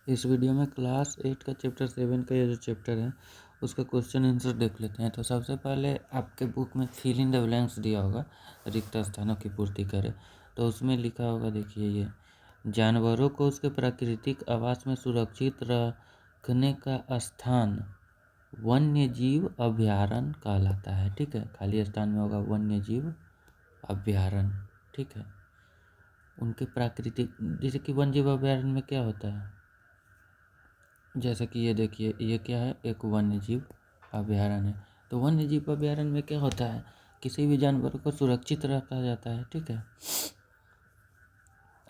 इस वीडियो में क्लास 8 का चैप्टर 7 का ये जो चैप्टर है उसका क्वेश्चन आंसर देख लेते हैं। तो सबसे पहले आपके बुक में फिल इन द ब्लैंक्स दिया होगा, रिक्त स्थानों की पूर्ति करें। तो उसमें लिखा होगा, देखिए ये जानवरों को उसके प्राकृतिक आवास में सुरक्षित रखने का स्थान वन्य जीव अभयारण्य कहलाता है। ठीक है, खाली स्थान में होगा वन्य जीव अभयारण्य। ठीक है, उनके प्राकृतिक, जैसे कि वन्य जीव अभयारण्य में क्या होता है, जैसा कि ये देखिए ये क्या है, एक वन्य जीव अभयारण्य है। तो वन्य जीव अभयारण्य में क्या होता है, किसी भी जानवर को सुरक्षित रखा जाता है। ठीक है,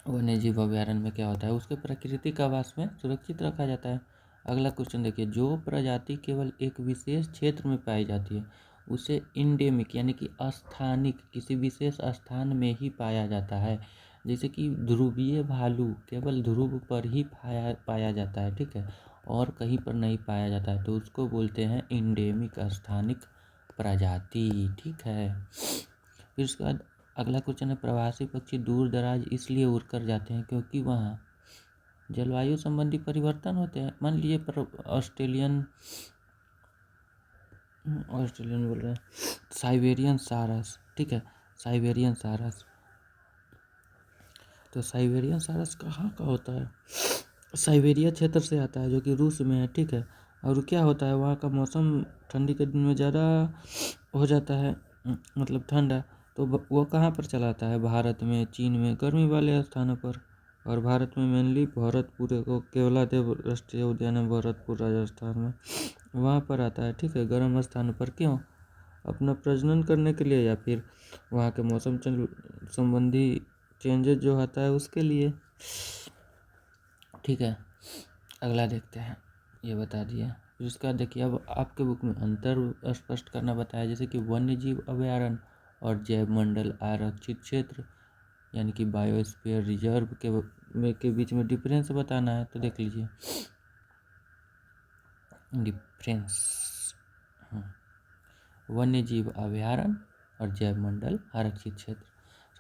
वन्य जीव अभयारण्य में क्या होता है, उसके प्राकृतिक आवास में सुरक्षित रखा जाता है। अगला क्वेश्चन देखिए, जो प्रजाति केवल एक विशेष क्षेत्र में पाई जाती है उसे इंडेमिक यानी कि अस्थानिक किसी विशेष स्थान में ही पाया जाता है। जैसे कि ध्रुवीय भालू केवल ध्रुव पर ही पाया जाता है। ठीक है, और कहीं पर नहीं पाया जाता है, तो उसको बोलते हैं इंडेमिक स्थानिक प्रजाति। ठीक है, फिर उसके बाद अगला क्वेश्चन है, प्रवासी पक्षी दूर दराज इसलिए उड़कर जाते हैं क्योंकि वहाँ जलवायु संबंधी परिवर्तन होते हैं। मान लीजिए ऑस्ट्रेलियन बोल रहे हैं, साइबेरियन सारस। ठीक है, साइबेरियन सारस, तो साइबेरियन सारस कहाँ का होता है, साइबेरिया क्षेत्र से आता है जो कि रूस में है। ठीक है, और क्या होता है, वहाँ का मौसम ठंडी के दिन में ज़्यादा हो जाता है, मतलब ठंडा। तो वो कहाँ पर चला आता है, भारत में, चीन में, गर्मी वाले स्थानों पर। और भारत में मेनली भरतपुर को केवलादेव राष्ट्रीय उद्यान है, भरतपुर राजस्थान में, वहाँ पर आता है। ठीक है, गर्म स्थानों पर। क्यों, अपना प्रजनन करने के लिए या फिर वहाँ के मौसम संबंधी चेंजेस जो आता है उसके लिए। ठीक है, अगला देखते हैं, ये बता दिया। फिर उसके बाद देखिए, अब आपके बुक में अंतर स्पष्ट करना बताया, जैसे कि वन्य जीव अभयारण्य और जैव मंडल आरक्षित क्षेत्र यानी कि बायोस्फीयर रिजर्व के बीच में डिफरेंस बताना है। तो देख लीजिए डिफरेंस, वन्य जीव अभयारण्य और जैव मंडल आरक्षित क्षेत्र।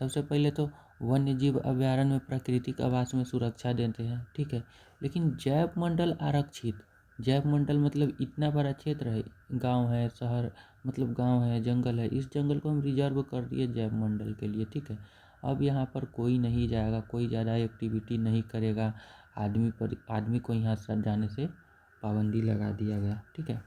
सबसे पहले तो वन्य जीव अभयारण्य में प्राकृतिक आवास में सुरक्षा देते हैं। ठीक है, लेकिन जैव मंडल आरक्षित, जैव मंडल मतलब इतना बड़ा क्षेत्र है, गांव है, शहर, मतलब गांव है, जंगल है, इस जंगल को हम रिजर्व कर दिए जैव मंडल के लिए। ठीक है, अब यहाँ पर कोई नहीं जाएगा, कोई ज़्यादा एक्टिविटी नहीं करेगा, आदमी को यहाँ से जाने से पाबंदी लगा दिया गया। ठीक है,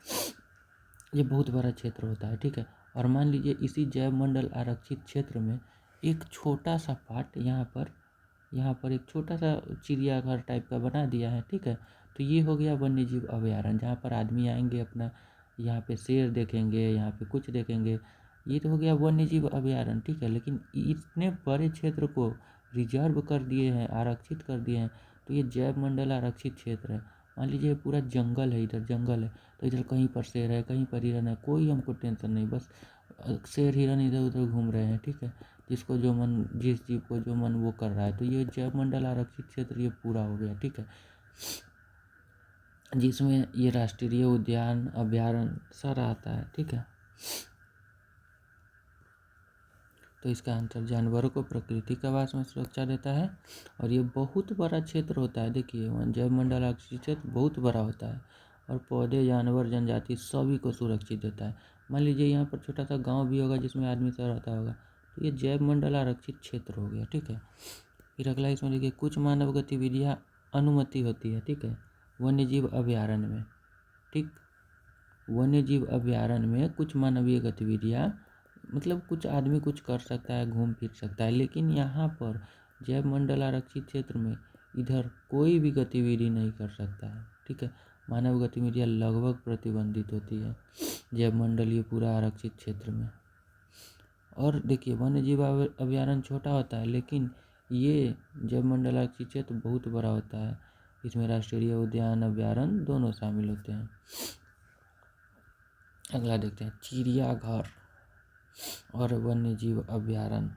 ये बहुत बड़ा क्षेत्र होता है। ठीक है, और मान लीजिए इसी जैव मंडल आरक्षित क्षेत्र में एक छोटा सा पार्ट यहाँ पर एक छोटा सा चिड़ियाघर टाइप का बना दिया है। ठीक है, तो ये हो गया वन्य जीव अभयारण्य, जहाँ पर आदमी आएंगे, अपना यहाँ पे शेर देखेंगे, यहाँ पे कुछ देखेंगे, ये तो हो गया वन्य जीव अभयारण्य। ठीक है, लेकिन इतने बड़े क्षेत्र को रिजर्व कर दिए हैं, आरक्षित कर दिए हैं, तो ये जैव मंडल आरक्षित क्षेत्र है। मान लीजिए पूरा जंगल है, इधर जंगल है, तो इधर कहीं पर शेर है, कहीं पर हिरन है, कोई हमको टेंशन नहीं, बस शेर हिरन इधर उधर घूम रहे हैं। ठीक है, जिस जीव को जो मन वो कर रहा है, तो ये जैव मंडल आरक्षित क्षेत्र ये पूरा हो गया। ठीक है, जिसमें ये राष्ट्रीय उद्यान अभयारण्य सारा आता है। ठीक है, तो इसका आंसर जानवरों को प्राकृतिक आवास में सुरक्षा देता है, और ये बहुत बड़ा क्षेत्र होता है। देखिए जैव मंडल आरक्षित क्षेत्र बहुत बड़ा होता है, और पौधे, जानवर, जनजाति सभी को सुरक्षित देता है। मान लीजिए यहाँ पर छोटा सा गांव भी होगा जिसमें आदमी सब रहता होगा, तो ये जैव मंडल आरक्षित क्षेत्र हो गया। ठीक है, फिर अगला इसमें देखिए, कुछ मानव गतिविधियाँ अनुमति होती है। ठीक है, वन्य जीव अभयारण्य में। ठीक, वन्य जीव अभयारण्य में कुछ मानवीय गतिविधियाँ, मतलब कुछ आदमी कुछ कर सकता है, घूम फिर सकता है, लेकिन यहाँ पर जैव मंडल आरक्षित क्षेत्र में इधर कोई भी गतिविधि नहीं कर सकता है। ठीक है, मानव गतिविधियाँ लगभग प्रतिबंधित होती है जैव मंडलीय पूरा आरक्षित क्षेत्र में। और देखिए वन्य जीव अभयारण्य छोटा होता है, लेकिन ये जैव मंडल आरक्षित क्षेत्र बहुत बड़ा होता है, इसमें राष्ट्रीय उद्यान अभयारण्य दोनों शामिल होते हैं। अगला देखते हैं, चिड़ियाघर और वन्य जीव अभयारण्य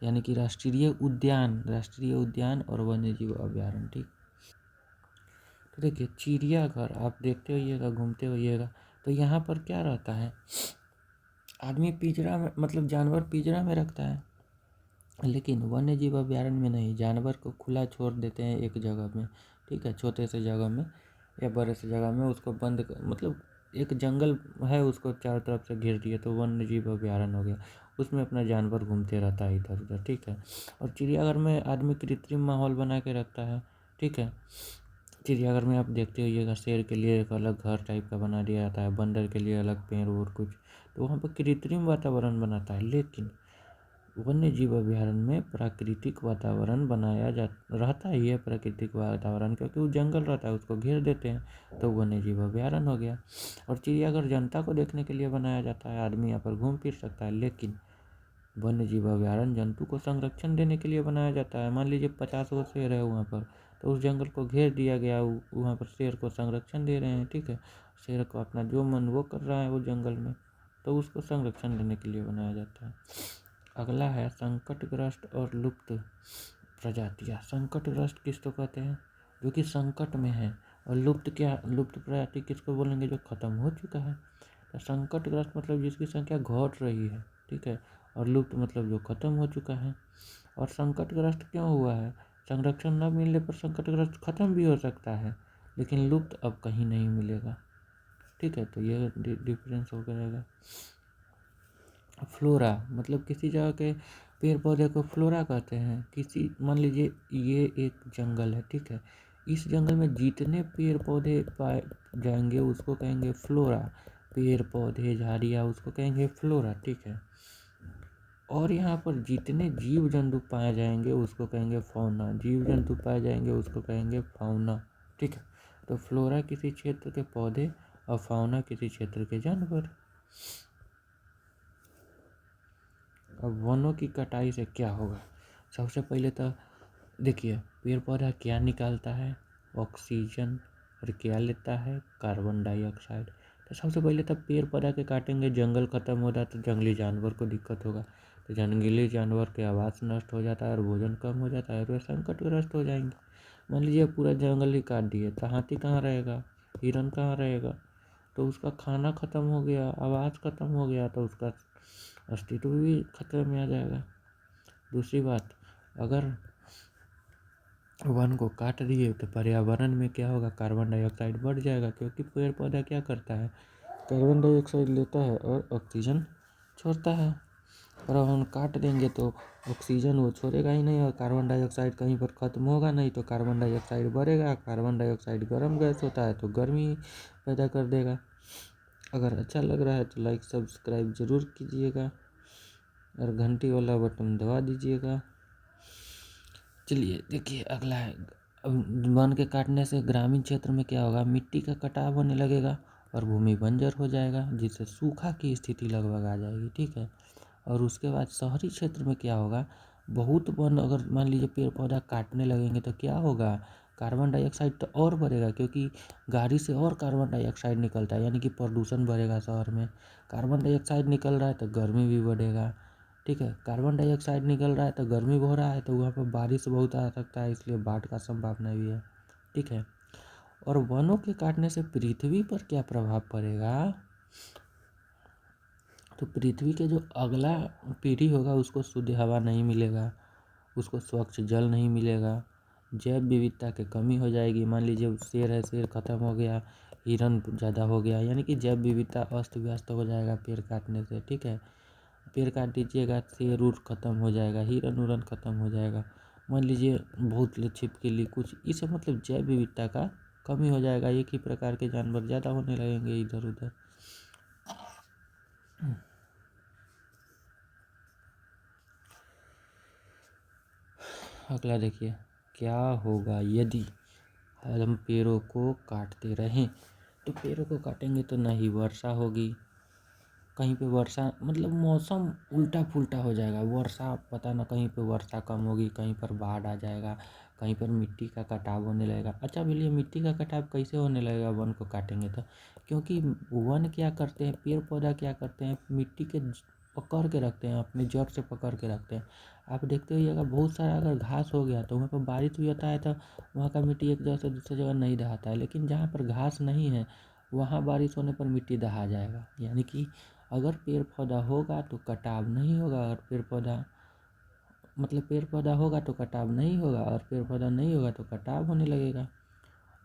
यानी कि राष्ट्रीय उद्यान और वन्य जीव अभयारण्य। ठीक, तो देखिए चिड़ियाघर आप देखते होइएगा, घूमते होइएगा, तो यहाँ पर क्या रहता है, आदमी पिंजरा में, मतलब जानवर पिंजरा में रखता है, लेकिन वन्य जीव अभयारण्य में नहीं, जानवर को खुला छोड़ देते हैं एक जगह में, ठीक है, छोटे से जगह में या बड़े से जगह में उसको बंद मतलब एक जंगल है उसको चारों तरफ से घेर दिए तो वन्य जीव अभयारण्य हो गया। उसमें अपना जानवर घूमते रहता है इधर उधर, ठीक है। और चिड़ियाघर में आदमी कृत्रिम माहौल बना के रखता है, ठीक है। चिड़ियाघर में आप देखते होइएगा शेर के लिए एक अलग घर टाइप का बना दिया जाता है, बंदर के लिए अलग पेड़ और कुछ, तो वहाँ पर कृत्रिम वातावरण बनाता है। लेकिन वन्य जीव अभयारण्य में प्राकृतिक वातावरण बनाया जा रहता ही है, प्राकृतिक वातावरण, क्योंकि वो जंगल रहता है उसको घेर देते हैं तो वन्य जीव अभयारण्य हो गया। और चिड़ियाघर जनता को देखने के लिए बनाया जाता है, आदमी यहाँ पर घूम फिर सकता है। लेकिन वन्य जीव अभयारण्य जंतु को संरक्षण देने के लिए बनाया जाता है। मान लीजिए 50 गो शेर है वहाँ पर, तो उस जंगल को घेर दिया गया, वहाँ पर शेर को संरक्षण दे रहे हैं, ठीक है। शेर को अपना जो मन वो कर रहा है वो जंगल में, तो उसको संरक्षण देने के लिए बनाया जाता है। अगला है संकटग्रस्त और लुप्त प्रजातियाँ। संकटग्रस्त किसको कहते हैं? जो कि संकट में है। और लुप्त क्या, लुप्त प्रजाति किसको बोलेंगे? जो खत्म हो चुका है। तो संकटग्रस्त मतलब जिसकी संख्या घट रही है, ठीक है। और लुप्त मतलब जो खत्म हो चुका है। और संकटग्रस्त क्यों हुआ है? संरक्षण न मिलने पर संकटग्रस्त खत्म भी हो सकता है, लेकिन लुप्त अब कहीं नहीं मिलेगा, ठीक है। तो ये डिफरेंस हो जाएगा। फ्लोरा मतलब किसी जगह के पेड़ पौधे को फ्लोरा कहते हैं। किसी मान लीजिए ये एक जंगल है, ठीक है। इस जंगल में जितने पेड़ पौधे पाए जाएंगे उसको कहेंगे फ्लोरा। पेड़ पौधे झाड़ियाँ उसको कहेंगे फ्लोरा, ठीक है। और यहाँ पर जितने जीव जंतु पाए जाएंगे उसको कहेंगे फौना। जीव जंतु पाए जाएंगे उसको कहेंगे फाउना, ठीक है। तो फ्लोरा किसी क्षेत्र के पौधे और फाउना किसी क्षेत्र के जानवर। अब वनों की कटाई से क्या होगा? सबसे पहले तो देखिए पेड़ पौधा क्या निकालता है? ऑक्सीजन। और क्या लेता है? Carbon dioxide. तो सबसे पहले तो पेड़ पौधा के काटेंगे, जंगल खत्म हो जाता तो जंगली जानवर को दिक्कत होगा, तो जंगली जानवर के आवास नष्ट हो जाता है और भोजन कम हो जाता है, तो संकटग्रस्त हो जाएंगे। मान लीजिए पूरा जंगल ही काट दिए तो हाथी कहाँ रहेगा? हिरन कहाँ रहेगा? तो उसका खाना खत्म हो गया, आवाज़ खत्म हो गया, तो उसका अस्तित्व भी खतरे में आ जाएगा। दूसरी बात, अगर वन को काट दिए तो पर्यावरण में क्या होगा? कार्बन डाइऑक्साइड बढ़ जाएगा, क्योंकि पेड़ पौधा क्या करता है? कार्बन डाइऑक्साइड लेता है और ऑक्सीजन छोड़ता है। और हम काट देंगे तो ऑक्सीजन वो छोड़ेगा ही नहीं और कार्बन डाइऑक्साइड कहीं पर ख़त्म होगा नहीं, तो कार्बन डाइऑक्साइड बढ़ेगा। कार्बन डाइऑक्साइड गर्म गैस होता है तो गर्मी पैदा कर देगा। अगर अच्छा लग रहा है तो लाइक सब्सक्राइब ज़रूर कीजिएगा और घंटी वाला बटन दबा दीजिएगा। चलिए देखिए अगला है, अब वन के काटने से ग्रामीण क्षेत्र में क्या होगा? मिट्टी का कटाव होने लगेगा और भूमि बंजर हो जाएगा, जिससे सूखा की स्थिति लगभग आ जाएगी, ठीक है। और उसके बाद शहरी क्षेत्र में क्या होगा? बहुत वन अगर मान लीजिए पेड़ पौधा काटने लगेंगे तो क्या होगा? कार्बन डाइऑक्साइड तो और बढ़ेगा, क्योंकि गाड़ी से और कार्बन डाइऑक्साइड निकलता है, यानी कि प्रदूषण बढ़ेगा शहर में। कार्बन डाइऑक्साइड निकल रहा है तो गर्मी भी बढ़ेगा, ठीक है। कार्बन डाइऑक्साइड निकल रहा है तो गर्मी हो रहा है, तो वहाँ पर बारिश बहुत आ सकता है, इसलिए बाढ़ का संभावना भी है, ठीक है। और वनों के काटने से पृथ्वी पर क्या प्रभाव पड़ेगा? तो पृथ्वी के जो अगला पीढ़ी होगा उसको शुद्ध हवा नहीं मिलेगा, उसको स्वच्छ जल नहीं मिलेगा, जैव विविधता की कमी हो जाएगी। मान लीजिए शेर है, शेर खत्म हो गया, हिरन ज़्यादा हो गया, यानी कि जैव विविधता अस्त व्यस्त हो जाएगा पेड़ काटने से, ठीक है। पेड़ काट दीजिएगा, शेर उर खत्म हो जाएगा, हिरन उरन खत्म हो जाएगा। मान लीजिए बहुत छिपकली कुछ, इससे मतलब जैव विविधता का कमी हो जाएगा, एक ही प्रकार के जानवर ज़्यादा होने लगेंगे इधर उधर। अगला देखिए, क्या होगा यदि हम पेड़ों को काटते रहें? तो पेड़ों को काटेंगे तो ना ही वर्षा होगी, कहीं पे वर्षा मतलब मौसम उल्टा पुल्टा हो जाएगा। वर्षा पता ना, कहीं पे वर्षा कम होगी, कहीं पर बाढ़ आ जाएगा, कहीं पर मिट्टी का कटाव होने लगेगा। अच्छा बोलिए मिट्टी का कटाव कैसे होने लगेगा वन को काटेंगे तो? क्योंकि वन क्या करते हैं, पेड़ पौधा क्या करते हैं, मिट्टी के पकड़ के रखते हैं, अपने जड़ से पकड़ के रखते हैं। आप देखते होइएगा बहुत सारा अगर घास हो गया तो वहाँ पर बारिश भी होता है तो वहाँ का मिट्टी एक जगह से दूसरी जगह नहीं दहाता है, लेकिन जहाँ पर घास नहीं है वहाँ बारिश होने पर मिट्टी दहा जाएगा। यानी कि अगर पेड़ पौधा होगा तो कटाव नहीं होगा, अगर पेड़ पौधा मतलब पेड़ पौधा होगा तो कटाव नहीं होगा, और पेड़ पौधा नहीं होगा तो कटाव होने लगेगा।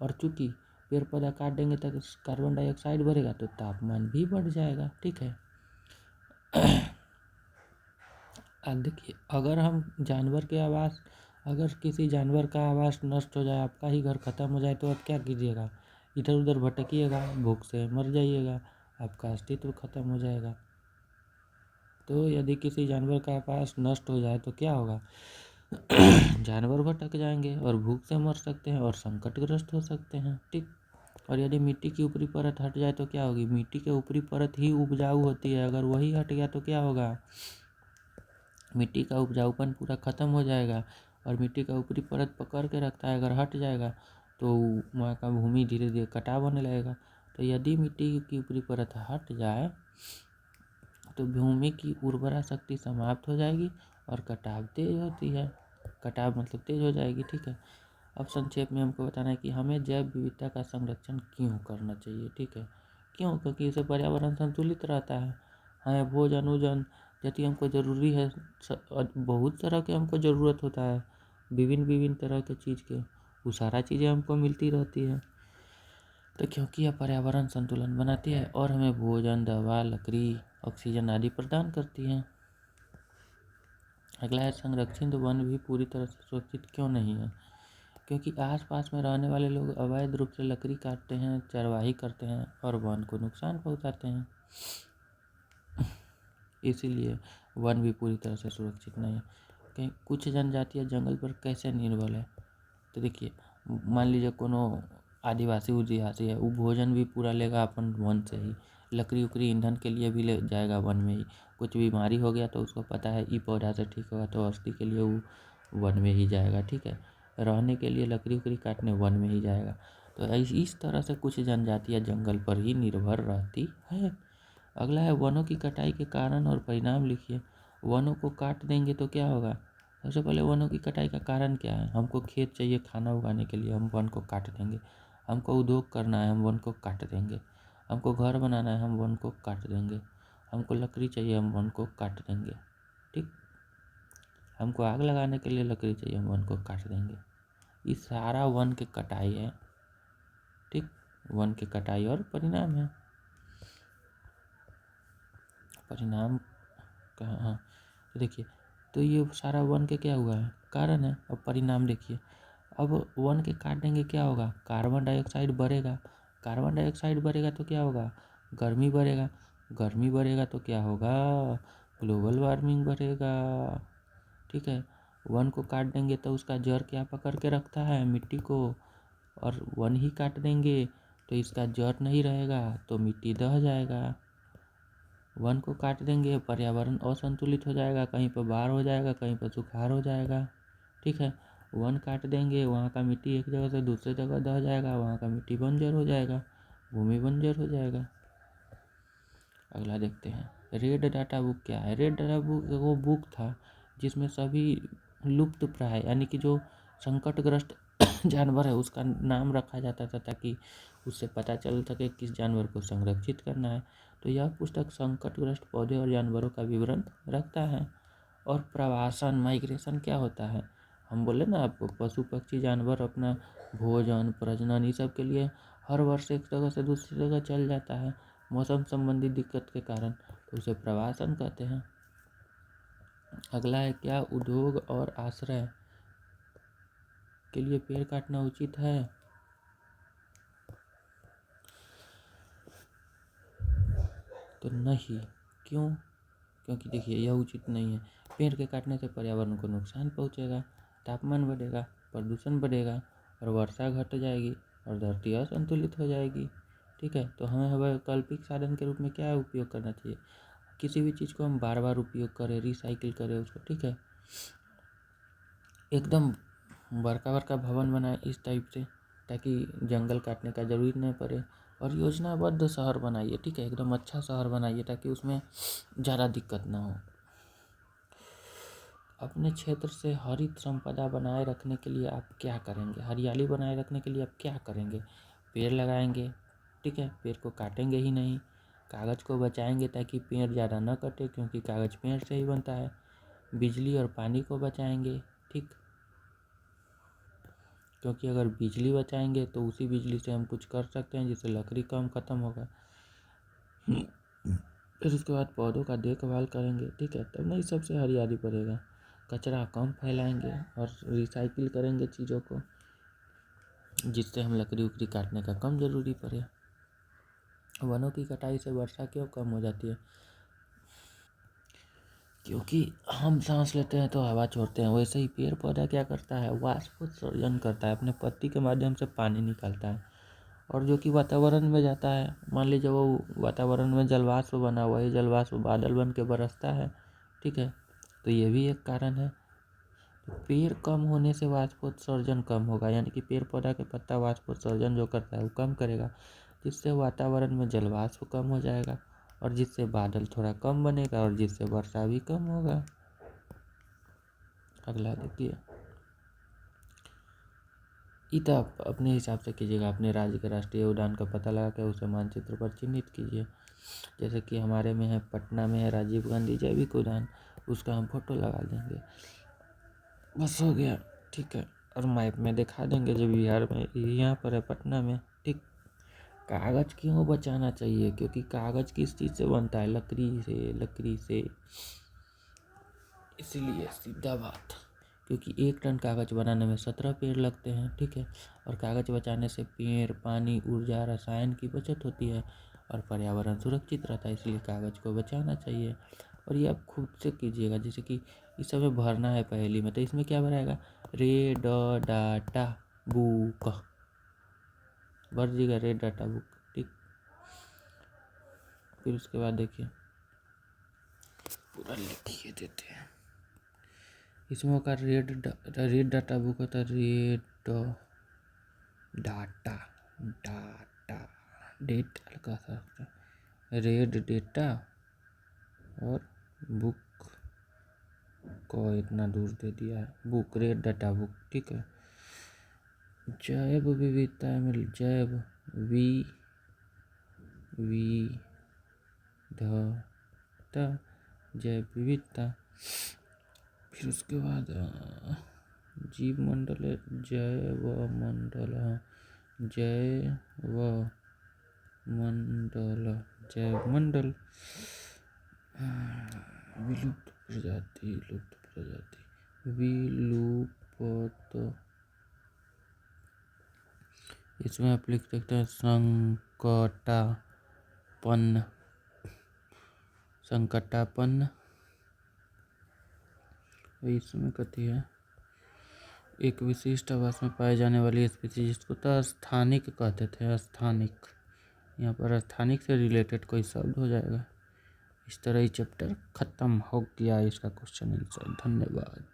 और चूंकि पेड़ पौधा काट देंगे तो कार्बन डाइऑक्साइड बढ़ेगा तो तापमान भी बढ़ जाएगा। ठीक है। अब देखिए, अगर हम जानवर के आवास, अगर किसी जानवर का आवास नष्ट हो जाए, आपका ही घर खत्म हो जाए, तो आप क्या कीजिएगा? इधर उधर भटकिएगा, भूख से मर जाइएगा, आपका अस्तित्व खत्म हो जाएगा। तो यदि किसी जानवर का आवास नष्ट हो जाए तो क्या होगा? जानवर भटक जाएंगे और भूख से मर सकते हैं और संकटग्रस्त हो सकते हैं। ठीक। और यदि मिट्टी की ऊपरी परत हट जाए तो क्या होगी? मिट्टी के ऊपरी परत ही उपजाऊ होती है, अगर वही हट गया तो क्या होगा? मिट्टी का उपजाऊपन पूरा खत्म हो जाएगा। और मिट्टी का ऊपरी परत पकड़ के रखता है, अगर हट जाएगा तो वहाँ का भूमि धीरे धीरे कटाव होने लगेगा। तो यदि मिट्टी की ऊपरी परत हट जाए तो भूमि की उर्वरा शक्ति समाप्त हो जाएगी और कटाव तेज होती है। कटाव मतलब तेज हो जाएगी। ठीक है। अब संक्षेप में हमको बताना है कि हमें जैव विविधता का संरक्षण क्यों करना चाहिए। ठीक है। क्यों? क्योंकि इससे पर्यावरण संतुलित रहता है। हमें भोजन ओजन यदि हमको ज़रूरी है, बहुत तरह के हमको ज़रूरत होता है, विभिन्न विभिन्न तरह के चीज़ के, वो सारा चीज़ें हमको मिलती रहती है। तो क्योंकि यह पर्यावरण संतुलन बनाती है और हमें भोजन, दवा, लकड़ी, ऑक्सीजन आदि प्रदान करती है। अगला है, संरक्षित वन भी पूरी तरह से सुरक्षित क्यों नहीं है? क्योंकि आसपास में रहने वाले लोग अवैध रूप से लकड़ी काटते हैं, चरवाही करते हैं और वन को नुकसान पहुंचाते हैं। इसीलिए वन भी पूरी तरह से सुरक्षित नहीं है। कहीं कुछ जनजातियाँ जंगल पर कैसे निर्भर है? तो देखिए, मान लीजिए कोनो आदिवासी उदिवासी है, वो भोजन भी पूरा लेगा अपन वन से ही, लकड़ी उकड़ी ईंधन के लिए भी ले जाएगा वन में ही। कुछ बीमारी हो गया तो उसको पता है ई पौधा से ठीक होगा, तो औषधि के लिए वो वन में ही जाएगा। ठीक है। रहने के लिए लकड़ी उकड़ी काटने वन में ही जाएगा। तो इस तरह से कुछ जनजातियाँ जंगल पर ही निर्भर रहती है। अगला है, वनों की कटाई के कारण और परिणाम लिखिए। वनों को काट देंगे तो क्या होगा? सबसे पहले, वनों की कटाई का कारण क्या है? हमको खेत चाहिए खाना उगाने के लिए, हम वन को काट देंगे। हमको उद्योग करना है, हम वन को काट देंगे। हमको घर बनाना है, हम वन को काट देंगे। हमको लकड़ी चाहिए, हम वन को काट देंगे। ठीक। हमको आग लगाने के लिए लकड़ी चाहिए, हम वन को काट देंगे। ये सारा वन की कटाई है। ठीक। वन की कटाई और परिणाम है। परिणाम कहाँ? हाँ, तो देखिए, तो ये सारा वन के क्या हुआ है? कारण है। अब परिणाम देखिए, अब वन के काट देंगे क्या होगा? कार्बन डाइऑक्साइड बढ़ेगा। कार्बन डाइऑक्साइड बढ़ेगा तो क्या होगा? गर्मी बढ़ेगा। गर्मी बढ़ेगा तो क्या होगा? ग्लोबल वार्मिंग बढ़ेगा। ठीक है। वन को काट देंगे तो उसका जड़ क्या पकड़ के रखता है? मिट्टी को। और वन ही काट देंगे तो इसका जड़ नहीं रहेगा तो मिट्टी दह जाएगा। वन को काट देंगे, पर्यावरण असंतुलित हो जाएगा, कहीं पर बाढ़ हो जाएगा, कहीं पर सुखाड़ हो जाएगा। ठीक है। वन काट देंगे, वहाँ का मिट्टी एक जगह से दूसरे जगह दह जाएगा, वहाँ का मिट्टी बंजर हो जाएगा, भूमि बंजर हो जाएगा। अगला देखते हैं, रेड डाटा बुक क्या है? रेड डाटा बुक वो बुक था जिसमें सभी लुप्त प्राय यानी कि जो संकटग्रस्त जानवर है उसका नाम रखा जाता था, ताकि उससे पता चल सके किस जानवर को संरक्षित करना है। तो यह पुस्तक संकटग्रस्त पौधे और जानवरों का विवरण रखता है। और प्रवासन, माइग्रेशन क्या होता है? हम बोले ना आपको, पशु पक्षी जानवर अपना भोजन, प्रजनन, ये सब के लिए हर वर्ष एक जगह से दूसरी जगह चल जाता है मौसम संबंधी दिक्कत के कारण, तो उसे प्रवासन कहते हैं। अगला है, क्या उद्योग और आश्रय के लिए पेड़ काटना उचित है? तो नहीं। क्यों? क्योंकि देखिए, यह उचित नहीं है। पेड़ के काटने से पर्यावरण को नुकसान पहुंचेगा, तापमान बढ़ेगा, प्रदूषण बढ़ेगा और वर्षा घट जाएगी और धरती असंतुलित हो जाएगी। ठीक है। तो हमें वैकल्पिक साधन के रूप में क्या उपयोग करना चाहिए? किसी भी चीज़ को हम बार बार उपयोग करें, रिसाइकिल करें उसको। ठीक है। एकदम बड़का बड़का भवन बनाए इस टाइप से, ताकि जंगल काटने का ज़रूरत नहीं पड़े। और योजनाबद्ध शहर बनाइए। ठीक है। एकदम अच्छा शहर बनाइए ताकि उसमें ज़्यादा दिक्कत ना हो। अपने क्षेत्र से हरित संपदा बनाए रखने के लिए आप क्या करेंगे? हरियाली बनाए रखने के लिए आप क्या करेंगे? पेड़ लगाएंगे। ठीक है। पेड़ को काटेंगे ही नहीं। कागज़ को बचाएंगे ताकि पेड़ ज़्यादा न कटे, क्योंकि कागज़ पेड़ से ही बनता है। बिजली और पानी को बचाएंगे, ठीक। क्योंकि अगर बिजली बचाएंगे तो उसी बिजली से हम कुछ कर सकते हैं, जिससे लकड़ी कम ख़त्म होगा। फिर उसके बाद पौधों का देखभाल करेंगे, ठीक है, तब नहीं सबसे हरियाली बढ़ेगा। कचरा कम फैलाएंगे और रिसाइकिल करेंगे चीज़ों को, जिससे हम लकड़ी उकड़ी काटने का कम ज़रूरी पड़े। वनों की कटाई से वर्षा क्यों कम हो जाती है? क्योंकि हम सांस लेते हैं तो हवा छोड़ते हैं, वैसे ही पेड़ पौधा क्या करता है, वाष्पोत्सर्जन करता है, अपने पत्ती के माध्यम से पानी निकालता है, और जो कि वातावरण में जाता है। मान लीजिए वो वातावरण में जलवाष्प बना हुआ है, जलवाष्प बादल बन के बरसता है, ठीक है। तो ये भी एक कारण है। तो पेड़ कम होने से वाष्पोत्सर्जन कम होगा, यानी कि पेड़ पौधा के पत्ता वाष्पोत्सर्जन जो करता है वो कम करेगा, जिससे वातावरण में जलवाष्प कम हो जाएगा, और जिससे बादल थोड़ा कम बनेगा, और जिससे वर्षा भी कम होगा। अगला देखिए, तो आप अपने हिसाब से कीजिएगा, अपने राज्य के राष्ट्रीय उद्यान का पता लगा के उसे मानचित्र पर चिन्हित कीजिए। जैसे कि हमारे में है, पटना में है राजीव गांधी जैविक उद्यान, उसका हम फोटो लगा देंगे, बस हो गया, ठीक है। और मैप में दिखा देंगे जो बिहार में यहाँ पर है, पटना में, ठीक। कागज़ क्यों बचाना चाहिए? क्योंकि कागज़ किस चीज़ से बनता है? लकड़ी से। इसीलिए सीधा बात, क्योंकि 1 टन कागज़ बनाने में 17 पेड़ लगते हैं, ठीक है। और कागज़ बचाने से पेड़, पानी, ऊर्जा, रसायन की बचत होती है और पर्यावरण सुरक्षित रहता है, इसलिए कागज़ को बचाना चाहिए। और ये आप खुद से कीजिएगा, जैसे कि इस समय भरना है पहेली में, तो इसमें क्या भराएगा? रे ड डाटा बुक, भर दीजिएगा रे डाटा बुक, ठीक। फिर उसके बाद देखिए, पूरा लिखिए देते हैं। इसमें होगा रेड डाटा बुक होता है, रेड डाटा, डाटा, डेट हल्का सा, रेड डेटा और बुक को इतना दूर दे दिया है, बुक, रेड डाटा बुक, ठीक है। जैव विविधता में जैव विविधता, जैव विविधता। फिर उसके बाद जीव मंडल है, जैव मंडल, जैव मंडल, जैव मंडल, विलुप्त प्रजाति, लुप्त प्रजाति, विलुप्त, इसमें आप लिख सकते हैं संकटापन्न, संकटापन्न। इसमें कथी है? एक विशिष्ट आवास में पाए जाने वाली स्पीसीज, जिसको तो स्थानिक कहते थे, स्थानिक। यहाँ पर स्थानिक से रिलेटेड कोई शब्द हो जाएगा। इस तरह ही चैप्टर खत्म हो गया, इसका क्वेश्चन आंसर। धन्यवाद।